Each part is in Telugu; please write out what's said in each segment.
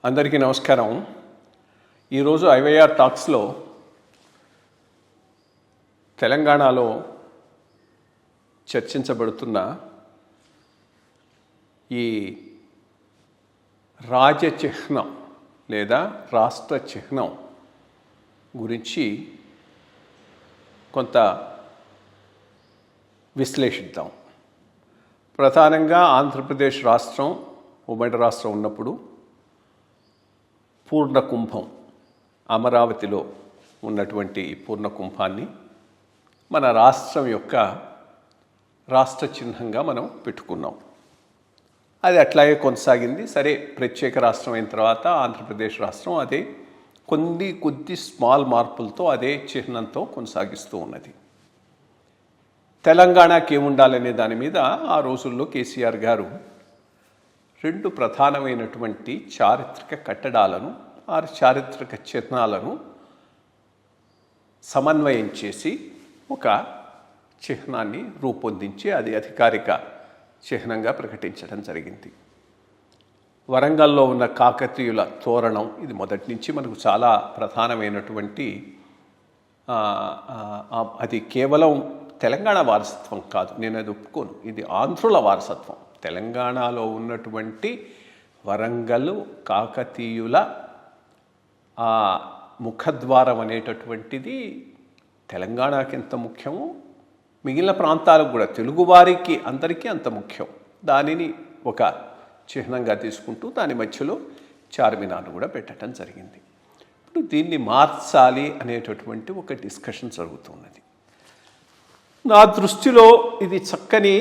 అందరికీ నమస్కారం. ఈరోజు ఐవైఆర్ టాక్స్లో తెలంగాణలో చర్చించబడుతున్న ఈ రాజచిహ్నం లేదా రాష్ట్ర చిహ్నం గురించి కొంత విశ్లేషిద్దాం. ప్రధానంగా ఆంధ్రప్రదేశ్ రాష్ట్రం ఉమ్మడి రాష్ట్రం ఉన్నప్పుడు పూర్ణకుంభం, అమరావతిలో ఉన్నటువంటి పూర్ణకుంభాన్ని మన రాష్ట్రం యొక్క రాష్ట్ర చిహ్నంగా మనం పెట్టుకున్నాం. అది అట్లాగే కొనసాగింది. సరే, ప్రత్యేక రాష్ట్రం అయిన తర్వాత ఆంధ్రప్రదేశ్ రాష్ట్రం అదే కొద్ది స్మాల్ మార్పులతో అదే చిహ్నంతో కొనసాగిస్తూ ఉన్నది. తెలంగాణకి ఏముండాలనే దాని మీద ఆ రోజుల్లో కేసీఆర్ గారు రెండు ప్రధానమైనటువంటి చారిత్రక కట్టడాలను, ఆ చారిత్రక చిహ్నాలను సమన్వయం చేసి ఒక చిహ్నాన్ని రూపొందించి అది అధికారిక చిహ్నంగా ప్రకటించడం జరిగింది. వరంగల్లో ఉన్న కాకతీయుల తోరణం, ఇది మొదటి నుంచి మనకు చాలా ప్రధానమైనటువంటి, అది కేవలం తెలంగాణ వారసత్వం కాదు, నేను అది ఒప్పుకోను. ఇది ఆంధ్రుల వారసత్వం. తెలంగాణలో ఉన్నటువంటి వరంగల్ కాకతీయుల ఆ ముఖద్వారం అనేటటువంటిది తెలంగాణకి ఎంత ముఖ్యమో మిగిలిన ప్రాంతాలకు కూడా, తెలుగువారికి అందరికీ అంత ముఖ్యం. దానిని ఒక చిహ్నంగా తీసుకుంటూ దాని మధ్యలో చార్మినార్ను కూడా పెట్టడం జరిగింది. ఇప్పుడు దీన్ని మార్చాలి అనేటటువంటి ఒక డిస్కషన్ జరుగుతున్నది. నా దృష్టిలో ఇది చక్కని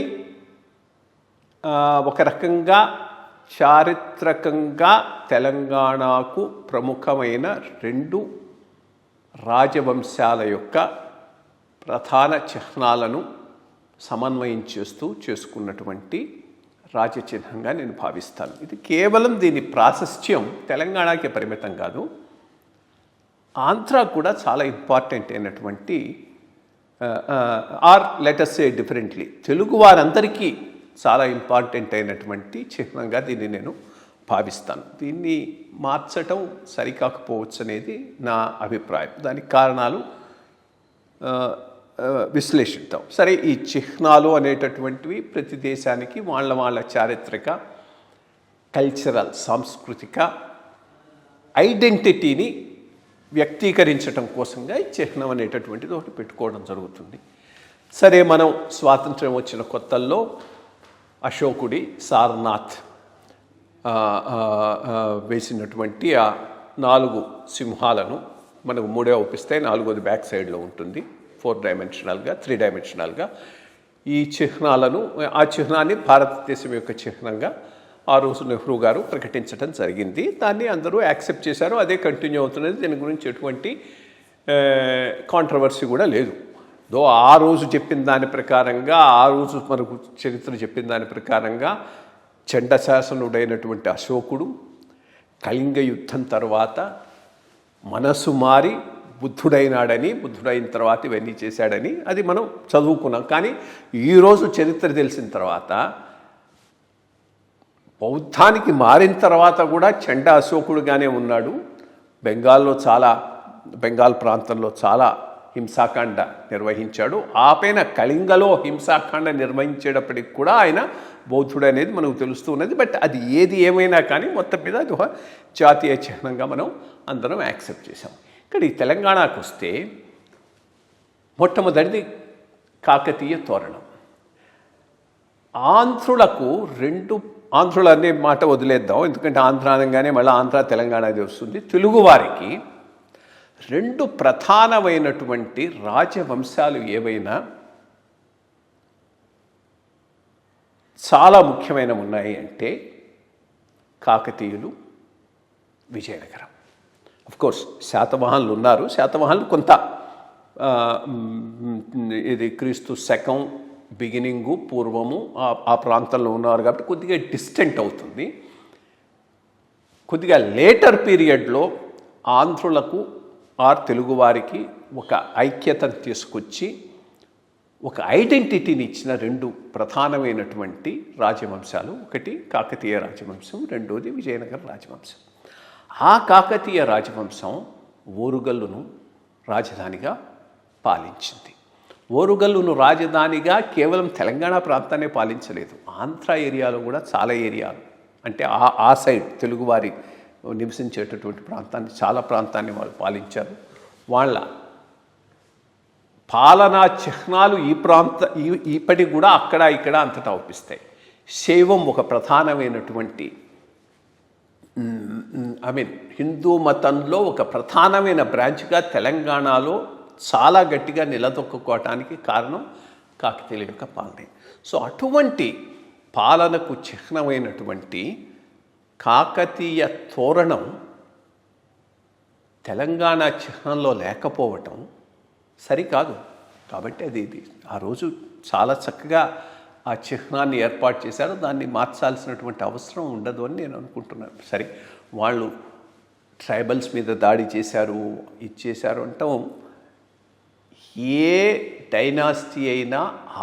ఒక రకంగా చారిత్రకంగా తెలంగాణకు ప్రముఖమైన రెండు రాజవంశాల యొక్క ప్రధాన చిహ్నాలను సమన్వయం చేస్తూ చేసుకున్నటువంటి రాజచిహ్నంగా నేను భావిస్తాను. ఇది కేవలం దీని ప్రాశస్త్యం తెలంగాణకే పరిమితం కాదు, ఆంధ్ర కూడా చాలా ఇంపార్టెంట్ అయినటువంటి, or let's say differently, Telugu వారందరికీ చాలా ఇంపార్టెంట్ అయినటువంటి చిహ్నంగా దీన్ని నేను భావిస్తాను. దీన్ని మార్చటం సరికాకపోవచ్చు అనేది నా అభిప్రాయం. దానికి కారణాలు విశ్లేషిద్దాం. సరే, ఈ చిహ్నాలు అనేటటువంటివి ప్రతి దేశానికి వాళ్ళ చారిత్రక, కల్చరల్, సాంస్కృతిక ఐడెంటిటీని వ్యక్తీకరించడం కోసంగా ఈ చిహ్నం అనేటటువంటిది ఒకటి పెట్టుకోవడం జరుగుతుంది. సరే, మనం స్వాతంత్ర్యం వచ్చిన కొత్తల్లో అశోకుడి సారనాథ్ వేసినటువంటి ఆ 4 సింహాలను మనకు 3 ఒప్పిస్తే 4వది బ్యాక్ సైడ్లో ఉంటుంది, 4 డైమెన్షనల్గా 3 డైమెన్షనల్గా ఈ చిహ్నాలను, ఆ చిహ్నాన్ని భారతదేశం యొక్క చిహ్నంగా ఆ రోజు నెహ్రూ గారు ప్రకటించడం జరిగింది. దాన్ని అందరూ యాక్సెప్ట్ చేశారు. అదే కంటిన్యూ అవుతున్నది. దీని గురించి ఎటువంటి కాంట్రవర్సీ కూడా లేదు. ఆ రోజు చెప్పిన దాని ప్రకారంగా, ఆ రోజు మనకు చరిత్ర చెప్పిన దాని ప్రకారంగా చండశాసనుడైనటువంటి అశోకుడు కళింగ యుద్ధం తర్వాత మనసు మారి బుద్ధుడైన తర్వాత ఇవన్నీ చేశాడని అది మనం చదువుకున్నాం. కానీ ఈరోజు చరిత్ర తెలిసిన తర్వాత, బౌద్ధానికి మారిన తర్వాత కూడా చండ అశోకుడుగానే ఉన్నాడు. బెంగాల్ ప్రాంతంలో చాలా హింసాకాండ నిర్వహించాడు. ఆపైన కళింగలో హింసాకాండ నిర్వహించేటప్పటికి కూడా ఆయన బౌద్ధుడు అనేది మనకు తెలుస్తూ ఉన్నది. బట్ అది ఏది ఏమైనా కానీ మొత్తం మీద అది ఒక జాతీయ చిహ్నంగా మనం అందరం యాక్సెప్ట్ చేసాం. ఇక్కడ ఈ తెలంగాణకు వస్తే మొట్టమొదటిది కాకతీయ తోరణం. ఆంధ్రులు అనే మాట వదిలేద్దాం, ఎందుకంటే ఆంధ్ర అనగానే మళ్ళీ ఆంధ్ర తెలంగాణ అది వస్తుంది. తెలుగువారికి 2 ప్రధానమైనటువంటి రాజవంశాలు ఏవైనా చాలా ముఖ్యమైనవి ఉన్నాయి అంటే కాకతీయులు, విజయనగరం. అఫ్కోర్స్ శాతవాహనులు ఉన్నారు. శాతవాహనులు కొంత ఇది క్రీస్తు శకం బిగినింగు, పూర్వము ఆ ప్రాంతంలో ఉన్నారు కాబట్టి కొద్దిగా డిస్టెంట్ అవుతుంది. కొద్దిగా లేటర్ పీరియడ్లో ఆంధ్రులకు తెలుగువారికి ఒక ఐక్యతను తీసుకొచ్చి ఒక ఐడెంటిటీని ఇచ్చిన 2 ప్రధానమైనటువంటి రాజవంశాలు. ఒకటి కాకతీయ రాజవంశం, రెండోది విజయనగర రాజవంశం. ఆ కాకతీయ రాజవంశం ఓరుగల్లును రాజధానిగా పాలించింది. ఓరుగల్లును రాజధానిగా కేవలం తెలంగాణ ప్రాంతాన్ని పాలించలేదు, ఆంధ్ర ఏరియాలో కూడా చాలా ఏరియాలు, అంటే ఆ సైడ్ తెలుగువారి నివసించేటటువంటి ప్రాంతాన్ని, చాలా ప్రాంతాన్ని వాళ్ళు పాలించారు. వాళ్ళ పాలనా చిహ్నాలు ఇప్పటికి కూడా అక్కడ ఇక్కడ అంతటా ఒప్పిస్తాయి. శైవం ఒక ప్రధానమైనటువంటి హిందూ మతంలో ఒక ప్రధానమైన బ్రాంచ్గా తెలంగాణలో చాలా గట్టిగా నిలదొక్కుకోవటానికి కారణం కాకతీయుల యొక్క పాలనే. సో అటువంటి పాలనకు చిహ్నమైనటువంటి కాకతీయ తోరణం తెలంగాణ చిహ్నంలో లేకపోవటం సరికాదు. కాబట్టి ఇది ఆ రోజు చాలా చక్కగా ఆ చిహ్నాన్ని ఏర్పాటు చేశారు, దాన్ని మార్చాల్సినటువంటి అవసరం ఉండదు అని నేను అనుకుంటున్నాను. సరే, వాళ్ళు ట్రైబల్స్ మీద దాడి చేశారు, ఇచ్చేశారు అంటాం. ఏ డైనాసిటీ అయినా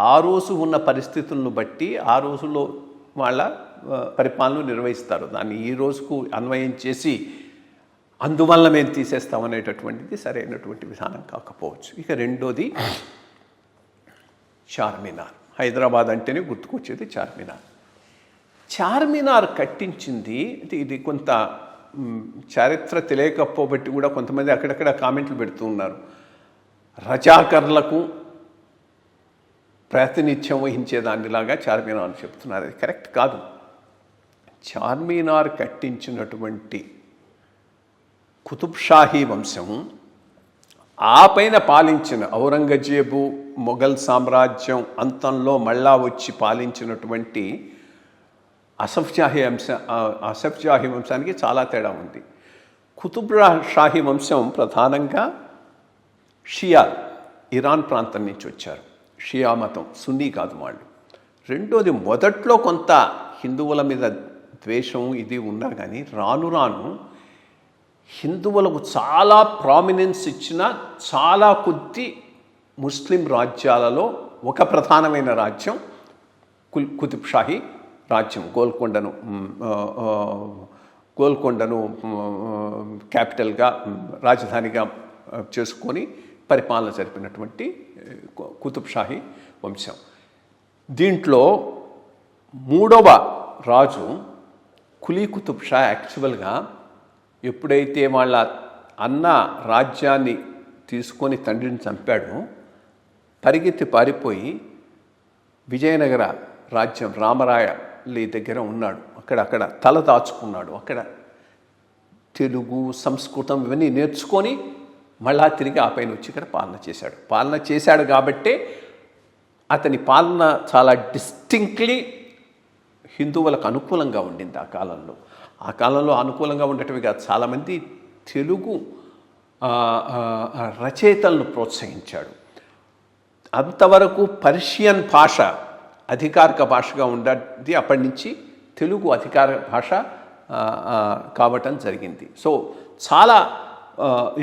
ఆ రోజు ఉన్న పరిస్థితులను బట్టి ఆ రోజుల్లో వాళ్ళ పరిపాలన నిర్వహిస్తారు. దాన్ని ఈ రోజుకు అన్వయం చేసి అందువల్ల మేము తీసేస్తామనేటటువంటిది సరైనటువంటి విధానం కాకపోవచ్చు. ఇక రెండోది చార్మినార్. హైదరాబాద్ అంటేనే గుర్తుకొచ్చేది చార్మినార్. చార్మినార్ కట్టించింది అంటే ఇది కొంత చరిత్ర తెలియకపోబట్టి కూడా కొంతమంది అక్కడక్కడ కామెంట్లు పెడుతూ ఉన్నారు. రజాకర్లకు ప్రాతినిధ్యం వహించేదానిలాగా చార్మినార్ చెప్తున్నారు. అది కరెక్ట్ కాదు. చార్మినార్ కట్టించినటువంటి కుతుబ్షాహీ వంశం, ఆ పైన పాలించిన ఔరంగజేబు మొఘల్ సామ్రాజ్యం అంతంలో మళ్ళా వచ్చి పాలించినటువంటి అసఫ్ జాహీ వంశానికి చాలా తేడా ఉంది. కుతుబ్ షాహీ వంశం ప్రధానంగా షియా, ఇరాన్ ప్రాంతం నుంచి వచ్చారు. షియా మతం, సున్నీ కాదు వాళ్ళు. రెండోది, మొదట్లో కొంత హిందువుల మీద ద్వేషం ఇది ఉన్నా కానీ రాను రాను హిందువులకు చాలా ప్రామినెన్స్ ఇచ్చిన చాలా కొద్ది ముస్లిం రాజ్యాలలో ఒక ప్రధానమైన రాజ్యం కుతుబ్ షాహీ రాజ్యం. గోల్కొండను క్యాపిటల్గా, రాజధానిగా చేసుకొని పరిపాలన జరిపినటువంటి కుతుబ్ షాహీ వంశం. దీంట్లో మూడవ రాజు కులీ కుతుబ్ షా యాక్చువల్గా ఎప్పుడైతే వాళ్ళ అన్న రాజ్యాన్ని తీసుకొని తండ్రిని చంపాడో పరిగెత్తి పారిపోయి విజయనగర రాజ్యం రామరాయలి దగ్గర ఉన్నాడు. అక్కడ తల దాచుకున్నాడు. అక్కడ తెలుగు, సంస్కృతం ఇవన్నీ నేర్చుకొని మళ్ళా తిరిగి ఆ పైన వచ్చి ఇక్కడ పాలన చేశాడు కాబట్టే అతని పాలన చాలా డిస్టింక్ట్లీ హిందువులకు అనుకూలంగా ఉండింది ఆ కాలంలో అనుకూలంగా ఉండేటివి కాదు. చాలామంది తెలుగు రచయితలను ప్రోత్సహించాడు. అంతవరకు పర్షియన్ భాష అధికారిక భాషగా ఉండేది, అప్పటి నుంచి తెలుగు అధికార భాష కావటం జరిగింది. సో చాలా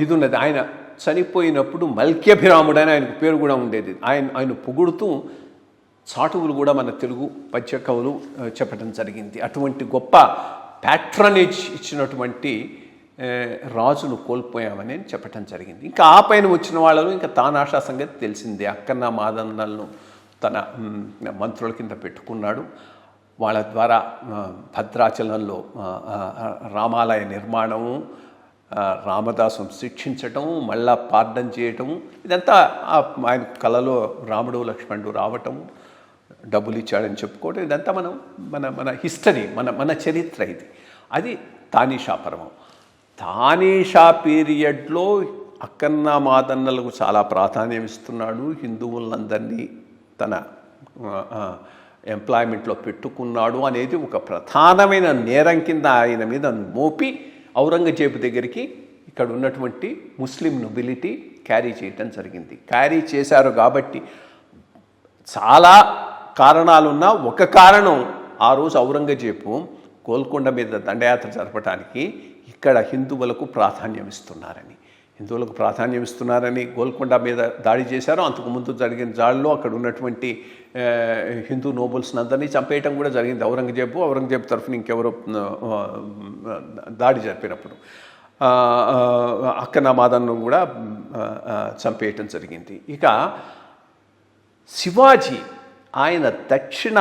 ఇది ఉన్నది. ఆయన చనిపోయినప్పుడు మల్క్యభిరాముడు అని ఆయనకు పేరు కూడా ఉండేది. ఆయన పొగుడుతూ చాటువులు కూడా మన తెలుగు పద్య కవులు చెప్పడం జరిగింది. అటువంటి గొప్ప ప్యాట్రనేజ్ ఇచ్చినటువంటి రాజును కోల్పోయామని చెప్పటం జరిగింది. ఇంకా ఆ పైన వచ్చిన వాళ్ళలో ఇంకా తానాషా సంగతి తెలిసిందే. అక్కన్న మాదన్నలను తన మంత్రుల కింద పెట్టుకున్నాడు. వాళ్ళ ద్వారా భద్రాచలంలో రామాలయ నిర్మాణము, రామదాసం శిక్షించటం, మళ్ళా పార్డన్ చేయటము, ఇదంతా ఆయన కళలో రాముడు లక్ష్మణుడు రావటము, డబ్బులు ఇచ్చాడని చెప్పుకోవటం, ఇదంతా మన హిస్టరీ, మన చరిత్ర ఇది. అది తానీషా పర్వం. తానీషా పీరియడ్లో అక్కన్న మాదన్నలకు చాలా ప్రాధాన్యం ఇస్తున్నాడు. హిందువులందరినీ తన ఎంప్లాయ్మెంట్లో పెట్టుకున్నాడు అనేది ఒక ప్రధానమైన నేరం కింద ఆయన మీద మోపి ఔరంగజేబు దగ్గరికి ఇక్కడ ఉన్నటువంటి ముస్లిం నొబిలిటీ క్యారీ చేయటం జరిగింది. క్యారీ చేశారు కాబట్టి చాలా కారణాలున్నా ఒక కారణం, ఆ రోజు ఔరంగజేబు గోల్కొండ మీద దండయాత్ర జరపడానికి ఇక్కడ హిందువులకు ప్రాధాన్యం ఇస్తున్నారని గోల్కొండ మీద దాడి చేశారు. అంతకుముందు జరిగిన దాడిలో అక్కడ ఉన్నటువంటి హిందూ నోబుల్స్ని అందరినీ చంపేయటం కూడా జరిగింది ఔరంగజేబు తరఫున ఇంకెవరో దాడి జరిపినప్పుడు. అక్కన్నమాదన్ను కూడా చంపేయటం జరిగింది. ఇక శివాజీ ఆయన దక్షిణ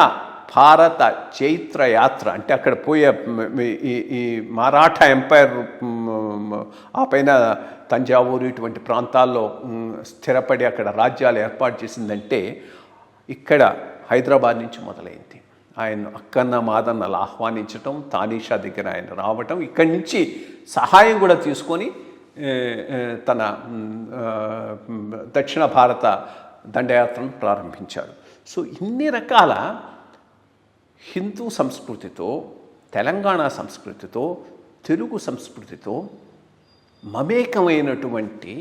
భారత చైత్ర యాత్ర అంటే అక్కడ పోయే ఈ మరాఠా ఎంపైర్ ఆ పైన తంజావూరు ఇటువంటి ప్రాంతాల్లో స్థిరపడి అక్కడ రాజ్యాలు ఏర్పాటు చేసిందంటే ఇక్కడ హైదరాబాద్ నుంచి మొదలైంది. ఆయన అక్కన్నమాదన్నలు ఆహ్వానించటం, తానీషా దగ్గర ఆయన రావటం, ఇక్కడి నుంచి సహాయం కూడా తీసుకొని తన దక్షిణ భారత దండయాత్రను ప్రారంభించాడు. సో ఇన్ని రకాల హిందూ సంస్కృతితో, తెలంగాణ సంస్కృతితో, తెలుగు సంస్కృతితో మమేకమైనటువంటి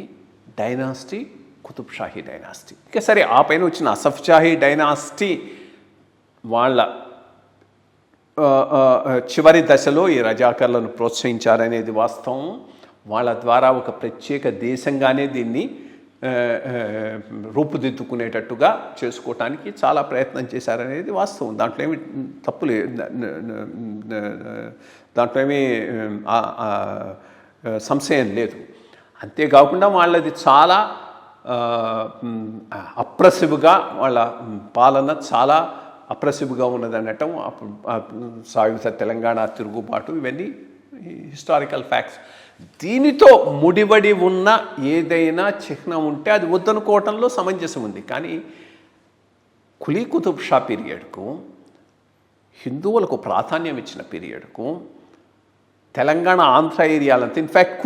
డైనాసిటీ కుతుబ్ షాహీ డైనాసిటీ. ఇక సరే ఆ పైన వచ్చిన అసఫ్ షాహీ డైనాసిటీ వాళ్ళ చివరి దశలో ఈ రజాకర్లను ప్రోత్సహించారనేది వాస్తవం. వాళ్ళ ద్వారా ఒక ప్రత్యేక దేశంగానే దీన్ని రూపుదిద్దుకునేటట్టుగా చేసుకోవటానికి చాలా ప్రయత్నం చేశారనేది వాస్తవం. దాంట్లో ఏమి తప్పు లేదు, దాంట్లో ఏమీ సంశయం లేదు. అంతేకాకుండా వాళ్ళది చాలా అప్రెసివ్గా, వాళ్ళ పాలన చాలా అప్రెసివ్గా ఉన్నదనటం, సాయుధ తెలంగాణ తిరుగుబాటు, ఇవన్నీ హిస్టారికల్ ఫ్యాక్ట్స్. దీనితో ముడివడి ఉన్న ఏదైనా చిహ్నం ఉంటే అది వద్దనుకోవటంలో సమంజసం ఉంది. కానీ కులీ కుతుబ్ షా పీరియడ్కు, హిందువులకు ప్రాధాన్యం ఇచ్చిన పీరియడ్కు, తెలంగాణ ఆంధ్ర ఏరియాలంతా, ఇన్ఫ్యాక్ట్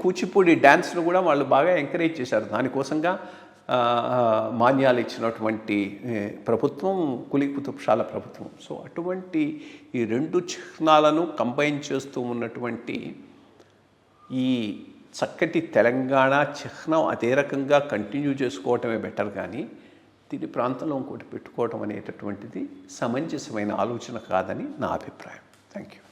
కూచిపూడి డ్యాన్స్ను కూడా వాళ్ళు బాగా ఎంకరేజ్ చేశారు. దానికోసంగా మాన్యాలు ఇచ్చినటువంటి ప్రభుత్వం కులీ కుతుబ్ షాల ప్రభుత్వం. సో అటువంటి ఈ రెండు చిహ్నాలను కంబైన్ చేస్తూ ఉన్నటువంటి ఈ చక్కటి తెలంగాణ చిహ్నం అదే రకంగా కంటిన్యూ చేసుకోవటమే బెటర్. కానీ దీని ప్రాంతంలో ఇంకోటి పెట్టుకోవటం అనేటటువంటిది సమంజసమైన ఆలోచన కాదని నా అభిప్రాయం. Thank you.